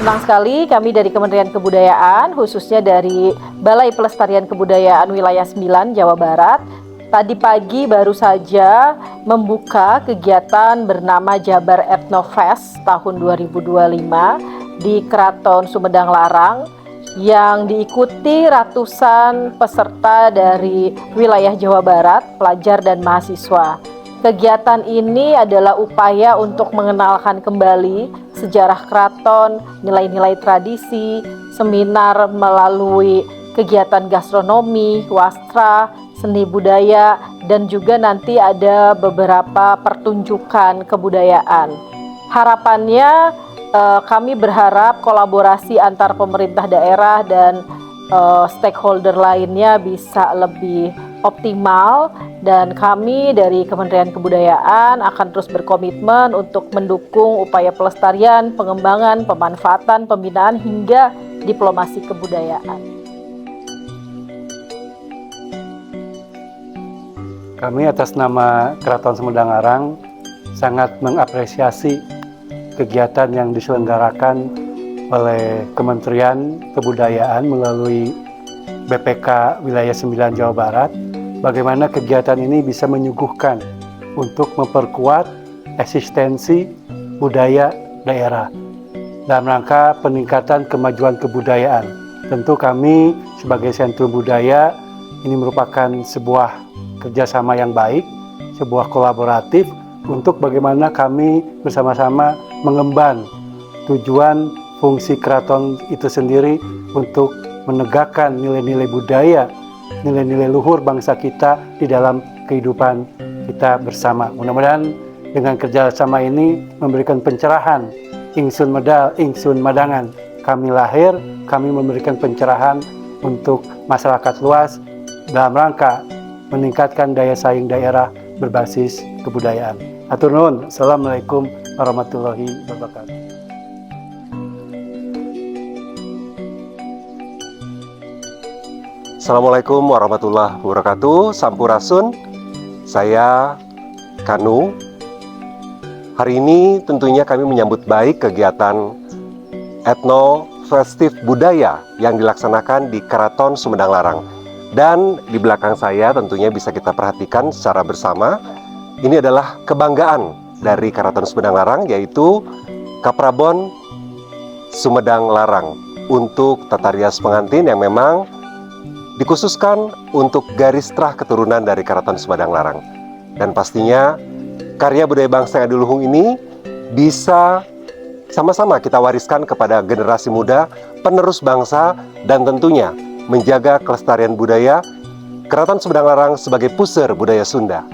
Senang sekali kami dari Kementerian Kebudayaan, khususnya dari Balai Pelestarian Kebudayaan Wilayah 9 Jawa Barat, tadi pagi baru saja membuka kegiatan bernama Jabar Etnofest tahun 2025 di Keraton Sumedang Larang yang diikuti ratusan peserta dari wilayah Jawa Barat, pelajar dan mahasiswa. Kegiatan ini adalah upaya untuk mengenalkan kembali sejarah keraton, nilai-nilai tradisi, seminar melalui kegiatan gastronomi, wastra, seni budaya, dan juga nanti ada beberapa pertunjukan kebudayaan. Harapannya kami berharap kolaborasi antar pemerintah daerah dan stakeholder lainnya bisa lebih optimal, dan kami dari Kementerian Kebudayaan akan terus berkomitmen untuk mendukung upaya pelestarian, pengembangan, pemanfaatan, pembinaan hingga diplomasi kebudayaan. Kami atas nama Keraton Sumedang Larang sangat mengapresiasi kegiatan yang diselenggarakan oleh Kementerian Kebudayaan melalui BPK Wilayah 9 Jawa Barat. Bagaimana kegiatan ini bisa menyuguhkan untuk memperkuat eksistensi budaya daerah dalam rangka peningkatan kemajuan kebudayaan. Tentu kami sebagai sentrum budaya ini merupakan sebuah kerjasama yang baik, sebuah kolaboratif untuk bagaimana kami bersama-sama mengemban tujuan fungsi keraton itu sendiri untuk menegakkan nilai-nilai budaya, nilai-nilai luhur bangsa kita di dalam kehidupan kita bersama. Mudah-mudahan dengan kerjasama ini memberikan pencerahan. Ingsun medal, ingsun madangan. Kami lahir, kami memberikan pencerahan untuk masyarakat luas dalam rangka meningkatkan daya saing daerah berbasis kebudayaan. Hatur nuhun. Assalamualaikum warahmatullahi wabarakatuh. Assalamualaikum warahmatullahi wabarakatuh. Sampurasun, saya Kanu. Hari ini tentunya kami menyambut baik kegiatan Etno Festif Budaya yang dilaksanakan di Keraton Sumedang Larang. Dan di belakang saya tentunya bisa kita perhatikan secara bersama, ini adalah kebanggaan dari Keraton Sumedang Larang, yaitu Kaprabon Sumedang Larang untuk tata rias pengantin yang memang dikhususkan untuk garis terah keturunan dari Keraton Sumedang Larang. Dan pastinya karya budaya bangsa yang adiluhung ini bisa sama-sama kita wariskan kepada generasi muda, penerus bangsa, dan tentunya menjaga kelestarian budaya Keraton Sumedang Larang sebagai puseur budaya Sunda.